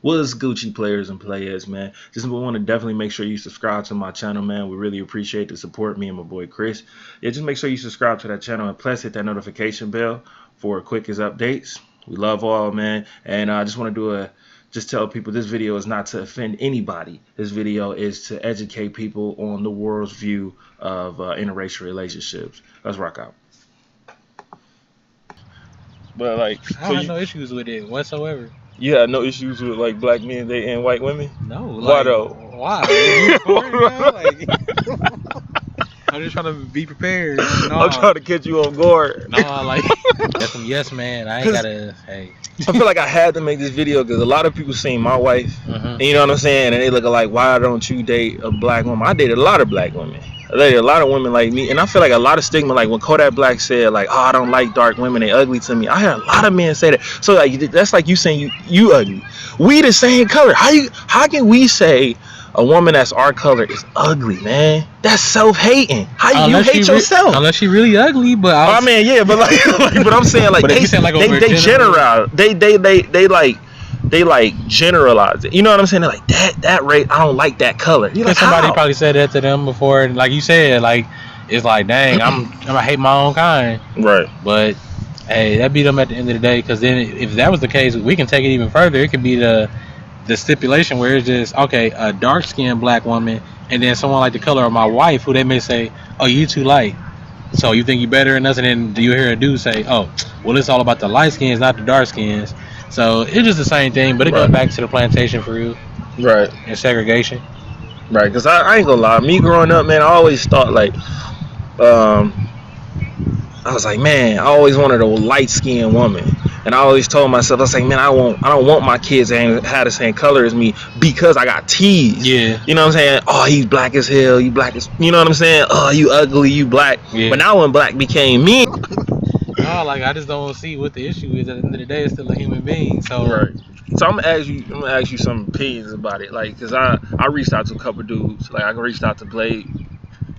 What's Gucci players and players, man? Just want to definitely make sure you subscribe to my channel, man. We really appreciate the support, me and my boy Chris. Yeah, just make sure you subscribe to that channel and plus hit that notification bell for quickest updates. We love all, man. And I just want to just tell people this video is not to offend anybody. This video is to educate people on the world's view of interracial relationships. Let's rock out. But like, I don't have no issues with it whatsoever. You had no issues with like black men dating white women? No. Why though? Why? You recording now? Like, I'm just trying to be prepared. No. I'm trying to catch you off guard. No, like that's some yes man. I ain't gotta. Hey. I feel like I had to make this video because a lot of people seen my wife, and you know what I'm saying, and they look like, why don't you date a black woman? I dated a lot of black women. I dated a lot of women like me, and I feel like a lot of stigma, like when Kodak Black said, like, oh, I don't like dark women, they ugly to me. I heard a lot of men say that. So like, that's like you saying you ugly. We the same color. How can we say a woman that's our color is ugly, man? That's self-hating. How you hate yourself? Unless she really ugly, but I mean, yeah, but like, but I'm saying like they generalize it. You know what I'm saying? They're like that race. I don't like that color. You like somebody probably said that to them before, and like you said, like it's like, dang, I'm gonna hate my own kind. Right. But hey, that beat them at the end of the day. Because then, if that was the case, we can take it even further. It could be the stipulation where it's just, okay, a dark skinned black woman and then someone like the color of my wife who they may say, oh, you too light, so you think you better than us, and then do you hear a dude say, oh, well, it's all about the light skins, not the dark skins. So it's just the same thing, but it goes back to the plantation for you, right, and segregation, right? Because I ain't gonna lie, me growing up, man, I always thought like I was like, man, I always wanted a light skinned woman. And I always told myself, I was like, man, I don't want my kids to have the same color as me because I got teased. Yeah. You know what I'm saying? Oh, he's black as hell. You black as, you know what I'm saying? Oh, you ugly, you black. Yeah. But now when black became me. No, like I just don't see what the issue is. At the end of the day, it's still a human being. So right. So I'm gonna ask you some opinions about it, like, cause I reached out to a couple dudes, like I reached out to Blade,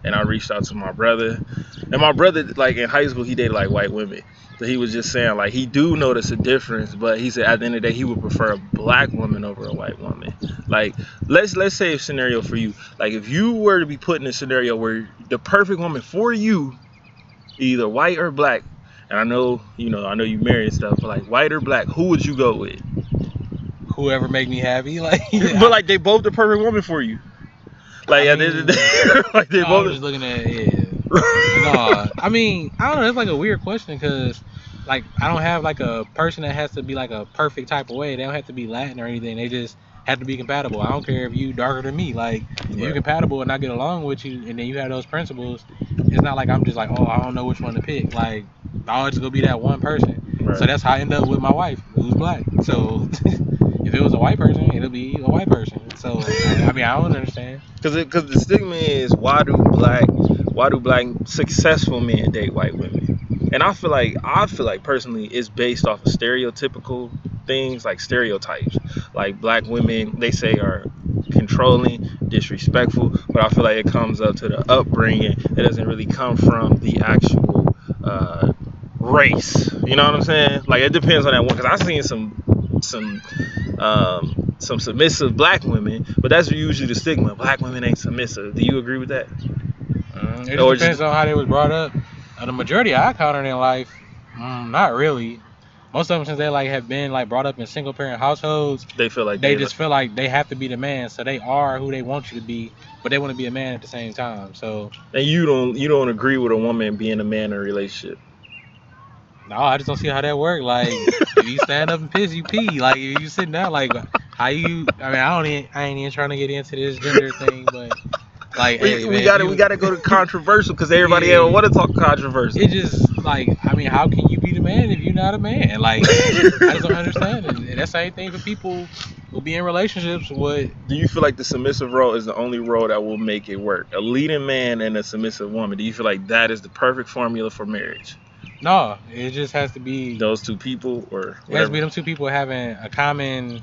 and I reached out to my brother, and my brother, like in high school, he dated like white women. So he was just saying like he do notice a difference, but he said at the end of the day he would prefer a black woman over a white woman. Like let's say a scenario for you, like if you were to be put in a scenario where the perfect woman for you, either white or black, and I know you married and stuff, but like white or black, who would you go with? Whoever make me happy, like. But like they both the perfect woman for you. Like at the end of the day, like they both. I'm just looking at No, I mean, I don't know. It's like a weird question because, like, I don't have like a person that has to be like a perfect type of way. They don't have to be Latin or anything. They just have to be compatible. I don't care if you darker than me. Like, if you're compatible and I get along with you, and then you have those principles, it's not like I'm just like, oh, I don't know which one to pick. Like, I'm always gonna be that one person. Right. So that's how I end up with my wife, who's black. So if it was a white person, it'll be a white person. So I mean, I don't understand. Because the stigma is why do black successful men date white women? And I feel like personally it's based off of stereotypical things, like stereotypes. Like black women, they say, are controlling, disrespectful, but I feel like it comes up to the upbringing. It doesn't really come from the actual race. You know what I'm saying? Like it depends on that one. Because I've seen some submissive black women, but that's usually the stigma. Black women ain't submissive. Do you agree with that? It just depends on how they was brought up. The majority I encountered in life, not really. Most of them, since they like have been like brought up in single parent households, they feel like they just feel like they have to be the man, so they are who they want you to be, but they want to be a man at the same time. So. And you don't agree with a woman being a man in a relationship? No, I just don't see how that works. Like, if you stand up and piss, you pee. Like, if you sitting down, like, how you? I mean, I ain't even trying to get into this gender thing, but like, we gotta go to controversial because everybody ever want to talk controversial. It just like, I mean, how can you be the man if you're not a man? Like, I just don't understand it. And that's the same thing for people who be in relationships with. Do you feel like the submissive role is the only role that will make it work? A leading man and a submissive woman. Do you feel like that is the perfect formula for marriage? No, it just has to be those two people, or whatever. It has to be them two people having a common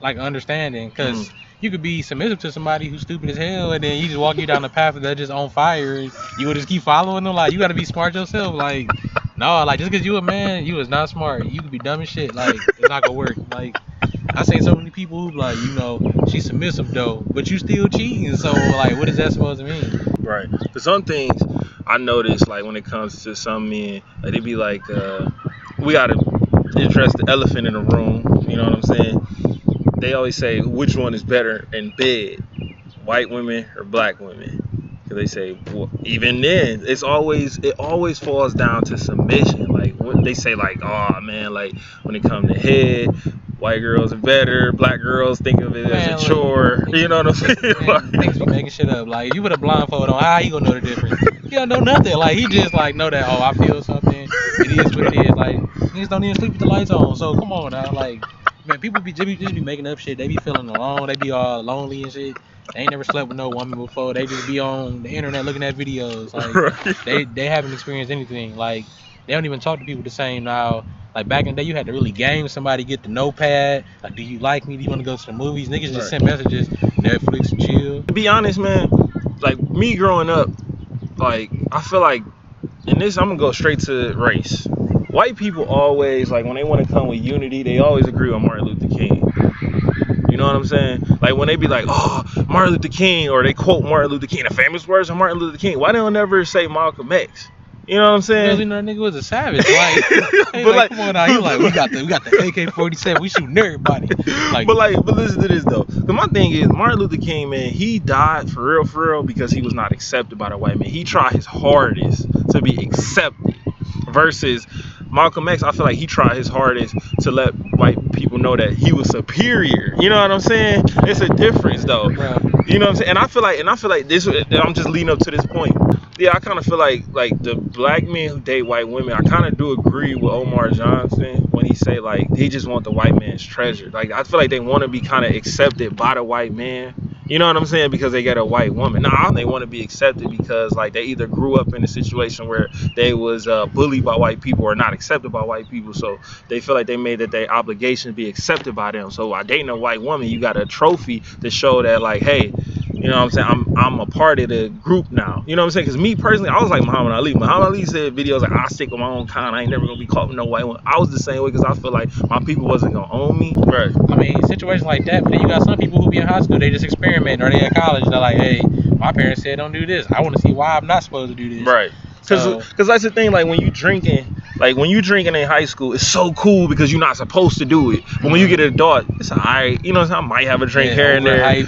like understanding. Because you could be submissive to somebody who's stupid as hell, and then you just walk you down the path that's just on fire, and you would just keep following them. Like, you got to be smart yourself. Like, no, like just because you a man, you is not smart. You could be dumb as shit. Like, it's not gonna work. Like, I seen so many people who like, she's submissive though, but you still cheating. So like, what is that supposed to mean? Right. For some things, I notice like when it comes to some men, like, they be like, we gotta address the elephant in the room. You know what I'm saying? They always say which one is better in bed, white women or black women. Cause they say, well, even then, it always falls down to submission. Like what they say, like, oh man, like when it comes to head, white girls are better, black girls think of it as a chore. You know what I'm saying? Niggas be making shit up. Like, you put a blindfold on, how he gonna know the difference? He don't know nothing. Like, he just like know that, oh, I feel something. It is what it is. Like, niggas don't even sleep with the lights on. So come on now, like, man, people just be making up shit. They be feeling alone. They be all lonely and shit. They ain't never slept with no woman before. They just be on the internet looking at videos. Like, they haven't experienced anything. Like, they don't even talk to people the same now. Like, back in the day, you had to really game somebody, get the notepad. Like, do you like me? Do you want to go to the movies? Niggas just send messages, Netflix and chill. To be honest, man, like me growing up, like I feel like, in this, I'm gonna go straight to race. White people always, like when they want to come with unity, they always agree on Martin Luther King. You know what I'm saying? Like when they be like, oh, Martin Luther King, or they quote Martin Luther King, the famous words of Martin Luther King. Why they don't never say Malcolm X? You know what I'm saying? Because that nigga was a savage. Like, but like, come on now. He like, we got the AK-47. We shooting everybody. Like, but listen to this though. Cause my thing is, Martin Luther King, man, he died for real, because he was not accepted by the white man. He tried his hardest to be accepted. Versus Malcolm X, I feel like he tried his hardest to let white people know that he was superior. You know what I'm saying? It's a difference though. Bro. You know what I'm saying? And I feel like this. I'm just leading up to this point. Yeah, I kind of feel like the black men who date white women, I kind of do agree with Omar Johnson when he say like they just want the white man's treasure. Like I feel like they want to be kind of accepted by the white man. You know what I'm saying? Because they get a white woman. Nah, they want to be accepted because like they either grew up in a situation where they was bullied by white people or not accepted by white people. So they feel like they made it their obligation to be accepted by them. So while dating a white woman, you got a trophy to show that like, hey, you know what I'm saying? I'm a part of the group now. You know what I'm saying? Because me personally, I was like Muhammad Ali. Muhammad Ali said videos like, I stick with my own kind. I ain't never going to be caught with no white one. I was the same way because I feel like my people wasn't going to own me. Right. I mean, situations like that. But then you got some people who be in high school, they just experiment, or they in college. They're like, hey, my parents said don't do this. I want to see why I'm not supposed to do this. Right. Because that's the thing, like when you drinking in high school, it's so cool because you're not supposed to do it. But when you get an adult, it's alright. You know, I might have a drink here and there. Right.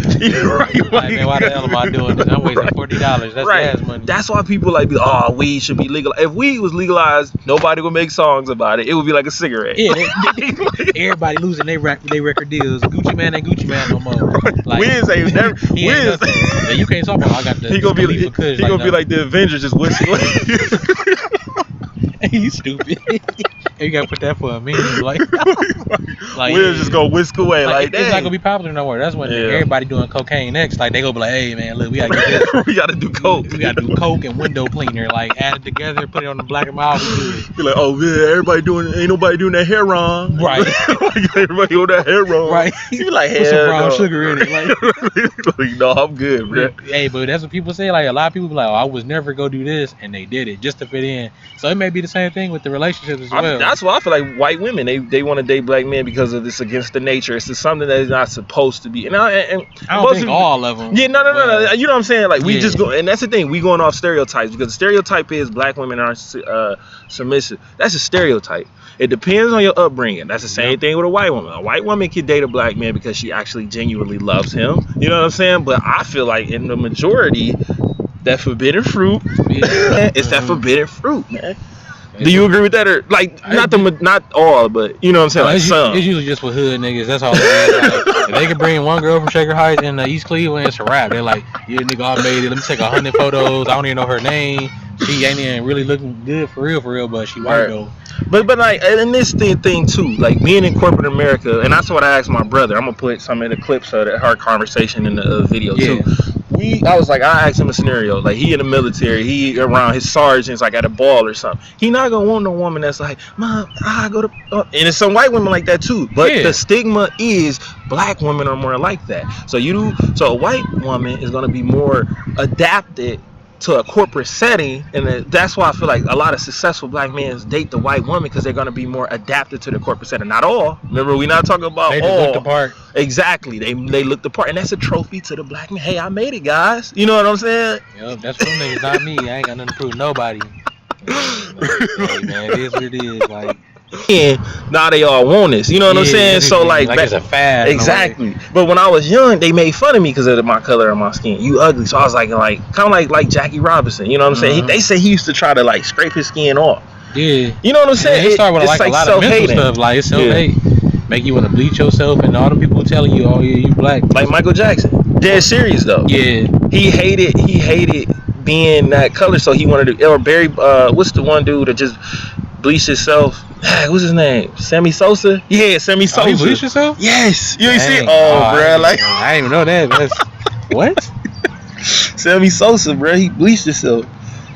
Like, man, why the hell am I doing this? I'm wasting $40. That's gas money. That's why people like, oh, weed should be legal. If weed was legalized, nobody would make songs about it. It would be like a cigarette. Yeah, everybody losing their record deals. Gucci Man ain't Gucci Man no more. Like, Wiz ain't never. Wiz. Yeah, you can't talk about. I got the. He gonna be like the Avengers, just whisk away. You stupid. You gotta put that for a meme. Like Wiz just gonna whisk away. Like it's not gonna be popular no more. That's when everybody doing cocaine next. Like they gonna be like, hey man, look, we gotta get this. We gotta do coke. We gotta do coke and window cleaner. Like add it together, put it on the black and mild. Be like, oh man, ain't nobody doing that hair wrong. Right. Everybody on that hair wrong. Right. You be like, put some brown sugar in it. Like, no, I'm good, bro. Hey, but that's what people say. Like a lot of people be like, oh, I was never gonna do this, and they did it just to fit in. So it may be the same thing with the relationships as well. That's why I feel like white women they want to date black men because of this against the nature. It's just something that is not supposed to be. And I don't think all of them. Yeah, no. You know what I'm saying? Like we just go, and that's the thing. We going off stereotypes because the stereotype is black women aren't submissive. That's a stereotype. It depends on your upbringing. That's the same thing with a white woman. A white woman can date a black man because she actually genuinely loves him. You know what I'm saying? But I feel like in the majority, that forbidden fruit, it's that forbidden fruit, man. Do you agree with that, or like not all, but you know what I'm saying? Like some. It's usually just for hood niggas. That's all. Like, if they can bring one girl from Shaker Heights in East Cleveland, it's a wrap. They're like, yeah, nigga, I made it. Let me take 100 photos. I don't even know her name. She ain't even really looking good for real, but she white though. But like, and this thing too, like being in corporate America, and that's what I asked my brother. I'm gonna put some of the clips of our conversation in the video too. I asked him a scenario, like he in the military, he around his sergeants, like at a ball or something. He not gonna want no woman that's like, Mom, I go to, and it's some white women like that too. But the stigma is black women are more like that. So a white woman is gonna be more adapted to a corporate setting, and that's why I feel like a lot of successful black men date the white woman, because they're going to be more adapted to the corporate setting. Not all. Remember, we're not talking about They all. just look the part. Exactly. They look the part, and that's a trophy to the black man. Hey, I made it, guys. You know what I'm saying? Yep, that's for them niggas, not me. I ain't got nothing to prove to nobody. Hey, man, it is what it is. Like, And now they all want this. You know what I'm saying? So like it's a fad. Exactly. But when I was young, they made fun of me because of my color of my skin. You ugly. So I was like kind of like Jackie Robinson. You know what I'm saying? They say he used to try to like scrape his skin off. Yeah. You know what I'm saying? It started with it's like a lot of mental stuff. Like it's self-hate. Make you want to bleach yourself, and all the people telling you, oh yeah, you black. Like Michael Jackson. Dead serious though. Yeah. He hated being that color, so he wanted to. Or Barry, what's the one dude that just bleached himself? What's his name? Sammy Sosa? Yeah, Sammy Sosa. Oh, he bleached himself? Yes. You ain't see it? Oh, bro. I didn't even know that. That's, what? Sammy Sosa, bro. He bleached himself.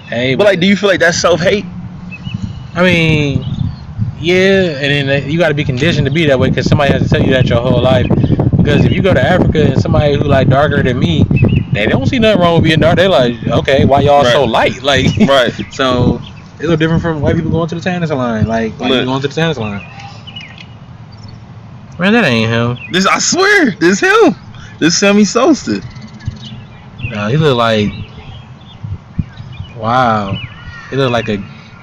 Hey, but like, do you feel like that's self-hate? I mean, yeah, and then you got to be conditioned to be that way because somebody has to tell you that your whole life. Because if you go to Africa and somebody who like darker than me, they don't see nothing wrong with being dark. They like, okay, why y'all so light? Like, right. So it's a little different from white people going to the tanning salon. Like, white people going to the tanning salon. Man, that ain't him. I swear, this him. This Sammy Sosa. No, he look like, wow. He look like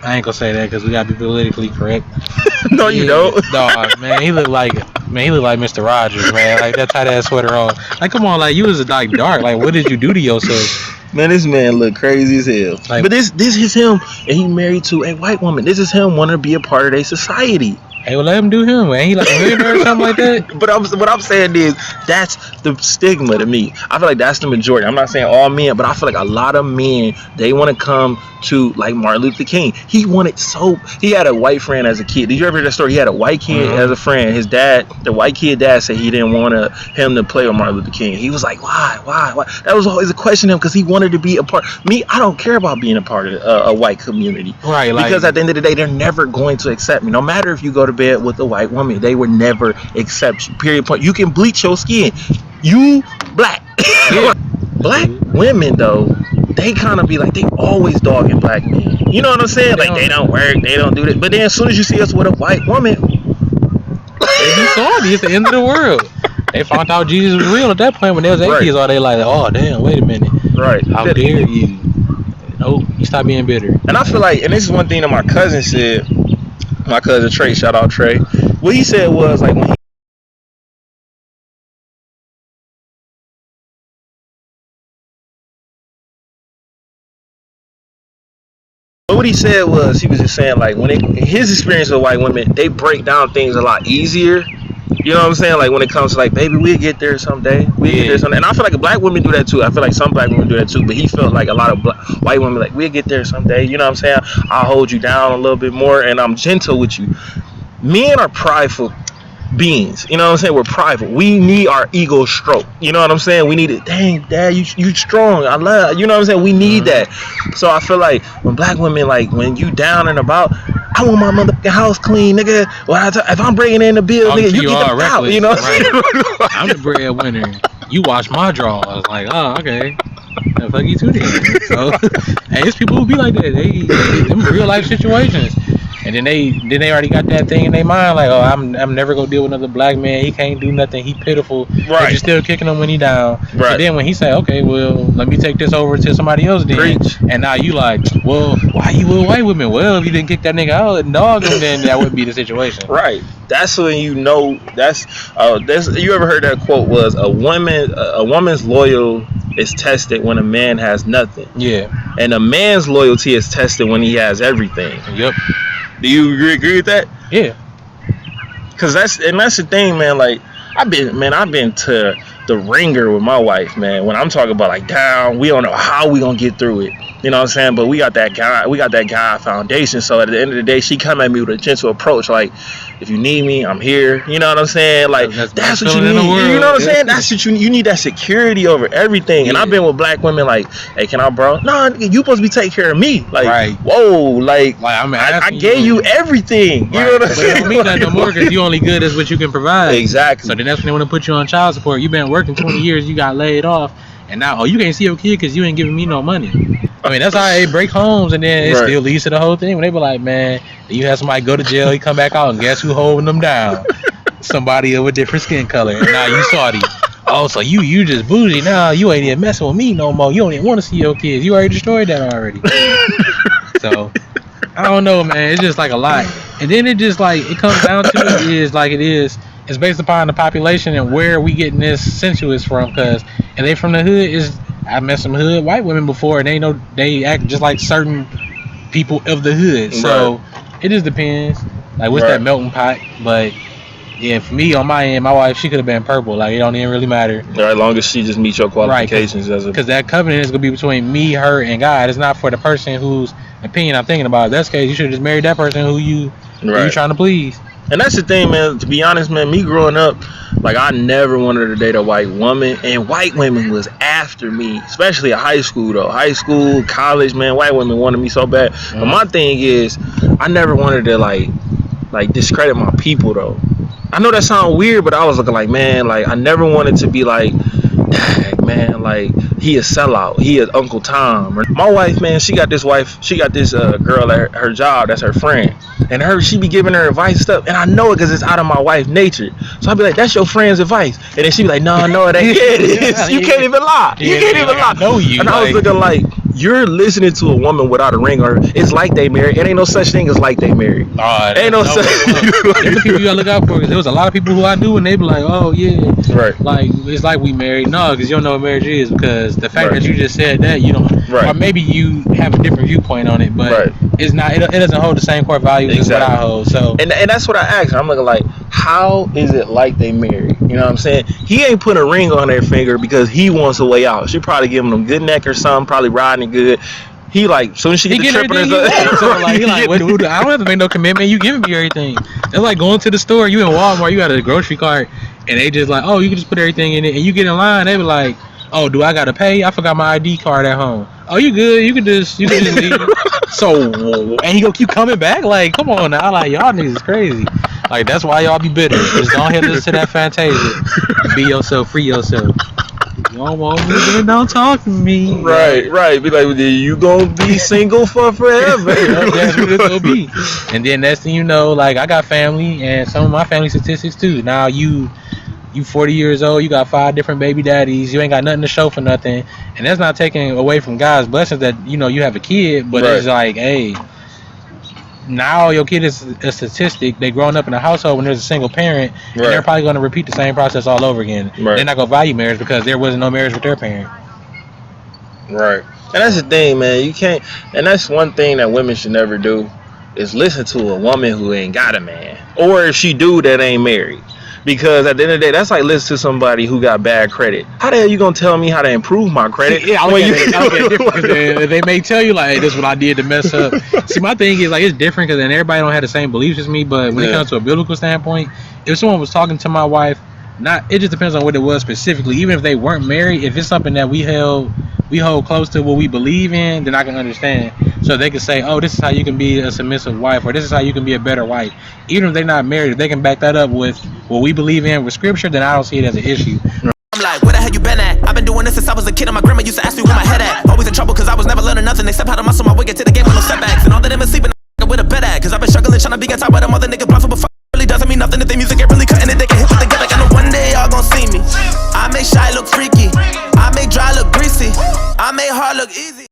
I ain't gonna say that because we gotta be politically correct. No, you don't. Dog, man, he look like Mr. Rogers, man. Like that tight ass sweater on. Like, come on, like you was like dark. Like, what did you do to yourself? Man, this man look crazy as hell. Like, but this is him, and he married to a white woman. This is him wanting to be a part of their society. Hey, well, let him do him, man. He like a millionaire or something like that. But what I'm saying is that's the stigma to me. I feel like that's the majority. I'm not saying all men, but I feel like a lot of men, they want to come to like Martin Luther King. He had a white friend as a kid. Did you ever hear that story? He had a white kid as a friend. His dad, the white kid dad, said he didn't want him to play with Martin Luther King. He was like, why? That was always a question to him because he wanted to be a part. Me, I don't care about being a part of a white community. Right. Like, because at the end of the day, they're never going to accept me. No matter if you go to bed with a white woman, they would never accept you. Period. Point. You can bleach your skin. You black. Black women though, they kind of be like, they always dogging black men. You know what I'm saying? Like they don't work, they don't do this. But then as soon as you see us with a white woman, they be sorry. It's the end of the world. They found out Jesus was real at that point when they was atheists. Or they like, oh damn, wait a minute. Right. How dare you? No, you stop being bitter. And I feel like, and this is one thing that my cousin said. My cousin Trey, shout out Trey. What he said was like when what he said was, he was just saying like his experience with white women, they break down things a lot easier. You know what I'm saying? Like when it comes to like, baby, we'll get there someday. We'll get there someday. And I feel like black women do that too. I feel like some black women do that too. But he felt like a lot of white women like, we'll get there someday. You know what I'm saying? I'll hold you down a little bit more and I'm gentle with you. Men are prideful beings. You know what I'm saying? We're prideful. We need our ego stroked. You know what I'm saying? We need it. Dang, dad, you strong. I love. You know what I'm saying? We need that. So I feel like when black women, like when you down and about, I want my motherfucking house clean, nigga. Well, if I'm bringing in the bill, nigga, you get the out. You know what I'm saying? I'm the breadwinner. You wash my drawers. Like, oh, okay. The fuck you too then. So, hey, it's people who be like that. They them real life situations. And then they already got that thing in their mind, like, oh, I'm never gonna deal with another black man. He can't do nothing. He pitiful. Right. But you're still kicking him when he down. Right. So then when he say, okay, well, let me take this over to somebody else then. Preach. And now you like, well, why you with white women? Well, if you didn't kick that nigga out and dog him, then that would be the situation. Right. That's when you know. That's you ever heard that quote was a woman's loyal is tested when a man has nothing. Yeah. And a man's loyalty is tested when he has everything. Yep. Do you agree with that? Yeah. Cause that's the thing, man. Like I've been to the ringer with my wife, man. When I'm talking about like down, we don't know how we gonna get through it. You know what I'm saying? But we got that guy foundation. So at the end of the day, she come at me with a gentle approach, like, if you need me, I'm here. You know what I'm saying? Like that's what you need. You know what I'm saying? That's what you need. That security over everything. And I've been with black women like, hey, can I borrow? No, you supposed to be taking care of me. Like, right. Whoa, like I gave you everything. You know what I'm saying? It don't mean that no more because you only good as what you can provide. Exactly. So then that's when they want to put you on child support. You've been working 20 years, you got laid off, and now you can't see your kid because you ain't giving me no money. I mean, that's how they break homes, and then it Right. still leads to the whole thing. When they be like, man, you have somebody go to jail, he come back out, and guess who holding them down? Somebody of a different skin color. And now you salty. Oh, so you just bougie. Now you ain't even messing with me no more. You don't even want to see your kids. You already destroyed that already. So I don't know, man. It's just like a lot. And then it just like it comes down to it is like it is. It's based upon the population and where we getting this sensuous from. Cause and they from the hood is. I met some hood white women before, and they act just like certain people of the hood. So it just depends. Like what's that melting pot? But yeah, for me on my end, my wife, she could have been purple. Like it don't even really matter. As long as she just meets your qualifications Because that covenant is gonna be between me, her, and God. It's not for the person whose opinion I'm thinking about. If that's the case, you should have just married that person who you trying to please. And that's the thing, man. To be honest, man, me growing up, like I never wanted to date a white woman, and white women was after me, especially at high school though. High school, college, man, white women wanted me so bad. But my thing is, I never wanted to like discredit my people though. I know that sounds weird, but I was looking like, man, like I never wanted to be like, man, like he a sellout, he is Uncle Tom. My wife, man, she got this girl at her job that's her friend, and she be giving her advice and stuff, and I know it because it's out of my wife's nature. So I be like, that's your friend's advice, and then she be like, no, it ain't. It is. You can't even lie. You can't even lie. I know you. And I was looking like, you're listening to a woman without a ring, or it's like they married. It ain't no such thing as like they married. Ain't no such. There's the people you gotta look out for, because there was a lot of people who I knew, and they be like, oh yeah, right, like it's like we married. No, because you don't know what marriage is, because the fact that you just said that, you don't, or maybe you have a different viewpoint on it, but it's not. It doesn't hold the same core values as what I hold. So and that's what I asked. I'm looking like, how is it like they married? You know what I'm saying? He ain't putting a ring on their finger because he wants a way out. She probably giving them good neck or something, probably riding it good. He like, soon as she get the tripping or something. So like, he like, wait, I don't have to make no commitment. You giving me everything. It's like going to the store. You in Walmart. You got a grocery cart, and they just like, oh, you can just put everything in it, and you get in line. They be like, oh, do I gotta pay? I forgot my ID card at home. Oh, you good? You can just leave. So, and he gonna keep coming back. Like, come on now. Like, y'all niggas is crazy. Like, that's why y'all be bitter. Just don't hit listen to that Fantasia. Be yourself. Free yourself. You don't want me, then don't talk to me. Right. Be like, you gonna be single for forever. That's what it's gonna be. And then next thing you know, like I got family, and some of my family statistics too. Now you 40 years old, you got 5 different baby daddies, you ain't got nothing to show for nothing, and that's not taking away from God's blessings that you have a kid, but it's like, hey, now your kid is a statistic. They growing up in a household when there's a single parent, and they're probably going to repeat the same process all over again. They're not going to value marriage because there wasn't no marriage with their parent. Right. And that's the thing, man. You can't, and that's one thing that women should never do, is listen to a woman who ain't got a man, or if she do, that ain't married. Because at the end of the day, that's like listening to somebody who got bad credit. How the hell you gonna tell me how to improve my credit? Yeah, I look at it different, because they may tell you like, hey, this is what I did to mess up. See, my thing is like, it's different because then everybody don't have the same beliefs as me. But when it comes to a biblical standpoint, if someone was talking to my wife, it just depends on what it was specifically. Even if they weren't married, if it's something that we hold close to what we believe in, then I can understand. So they can say, oh, this is how you can be a submissive wife, or this is how you can be a better wife. Even if they're not married, if they can back that up with what we believe in with scripture, then I don't see it as an issue. I'm like, where the hell you been at? I've been doing this since I was a kid, and my grandma used to ask me where my head at. Always in trouble because I was never learning nothing except how to muscle my way get to the game with no setbacks. And all of them is sleeping with a bed at, because I've been struggling trying to be on top of them other niggas bluffing, but really doesn't mean nothing if the music ain't really cutting it. They can hit what they get, like I know one day y'all gon' see me. I make shy look freaky, I make dry look greasy, I make hard look easy.